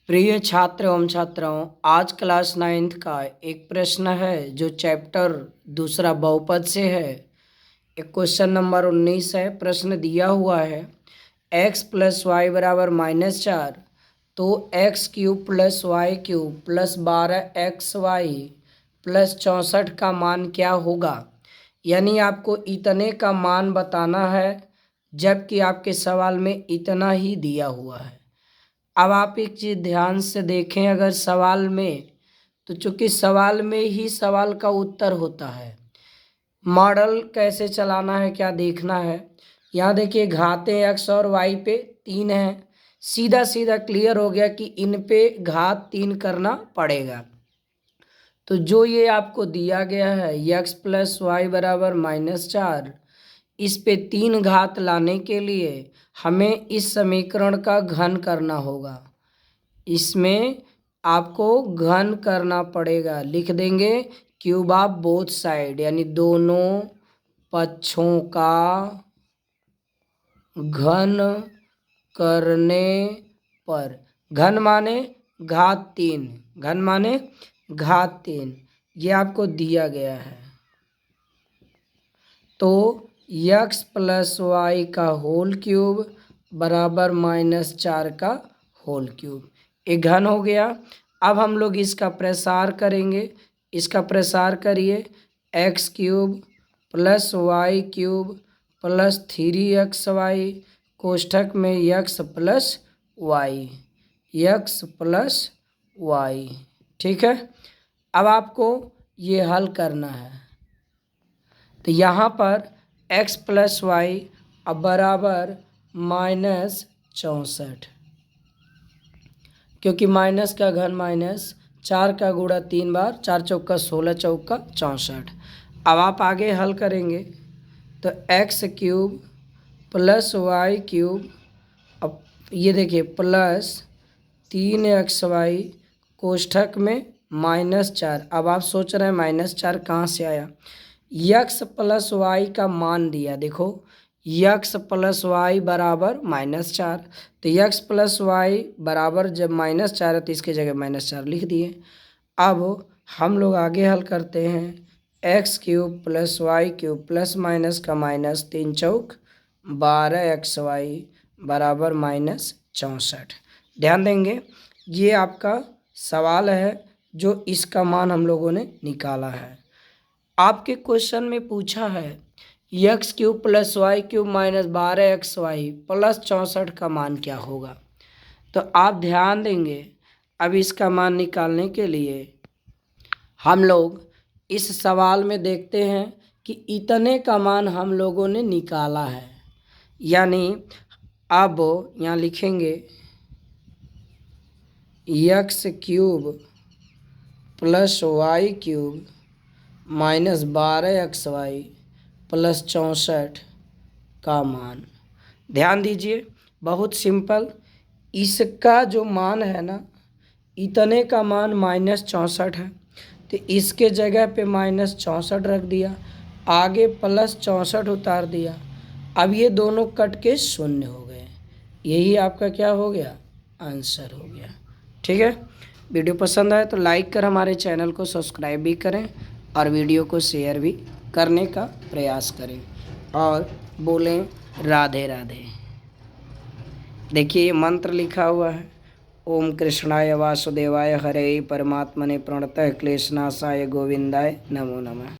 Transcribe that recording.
प्रिय छात्र एवं छात्राओं, आज क्लास 9th का एक प्रश्न है जो चैप्टर दूसरा बहुपद से है। एक क्वेश्चन नंबर 19 है। प्रश्न दिया हुआ है x प्लस वाई बराबर -4, तो x cube plus y cube plus 12xy plus 64 का मान क्या होगा। यानी आपको इतने का मान बताना है, जबकि आपके सवाल में इतना ही दिया हुआ है। अब आप एक चीज़ ध्यान से देखें, अगर सवाल में, तो चूंकि सवाल में ही सवाल का उत्तर होता है, मॉडल कैसे चलाना है क्या देखना है। यहाँ देखिए घातें x और y पे 3 है, सीधा सीधा क्लियर हो गया कि इन पे घात 3 करना पड़ेगा। तो जो ये आपको दिया गया है x प्लस वाई बराबर -4, इस पे 3 घात लाने के लिए हमें इस समीकरण का घन करना होगा। इसमें आपको घन करना पड़ेगा। लिख देंगे क्यूब ऑफ बोथ साइड, यानी दोनों पक्षों का घन करने पर। घन माने घात 3, घन माने घात 3, ये आपको दिया गया है। तो x प्लस वाई का होल क्यूब बराबर -4 का होल क्यूब, एक घन हो गया। अब हम लोग इसका प्रसार करेंगे। इसका प्रसार करिए, x cube plus y cube plus 3xy कोष्ठक में x plus y, x plus y. ठीक है, अब आपको ये हल करना है। तो यहाँ पर x प्लस वाई अब बराबर -64, क्योंकि माइनस का घन -4 का गुणा 3 बार, 4 चौका 16, चौका 64। अब आप आगे हल करेंगे तो x cube plus y cube, अब ये देखिए प्लस 3xy कोष्ठक में -4। अब आप सोच रहे हैं -4 कहाँ से आया। x प्लस वाई का मान दिया, देखो x प्लस वाई बराबर -4, तो x प्लस वाई बराबर जब -4 है तो इसके जगह -4 लिख दिए। अब हम लोग आगे हल करते हैं, x cube plus y cube plus minus का माइनस, 3 चौक 12xy बराबर -64। ध्यान देंगे, ये आपका सवाल है जो इसका मान हम लोगों ने निकाला है। आपके क्वेश्चन में पूछा है x cube plus y cube minus 12xy plus 64 का मान क्या होगा। तो आप ध्यान देंगे, अब इसका मान निकालने के लिए हम लोग इस सवाल में देखते हैं कि इतने का मान हम लोगों ने निकाला है। यानी अब यहाँ लिखेंगे x cube plus y cube minus 12xy plus 64 का मान। ध्यान दीजिए, बहुत सिंपल। इसका जो मान है ना, इतने का मान -64 है, तो इसके जगह पे -64 रख दिया, आगे प्लस 64 उतार दिया। अब ये दोनों कट के शून्य हो गए। यही आपका क्या हो गया, आंसर हो गया। ठीक है, वीडियो पसंद आए तो लाइक कर हमारे चैनल को सब्सक्राइब भी करें और वीडियो को शेयर भी करने का प्रयास करें और बोलें राधे राधे। देखिए ये मंत्र लिखा हुआ है, ओम कृष्णाय वासुदेवाय हरे परमात्मने प्रणतः क्लेशनाशाय गोविंदाय नमो नमः।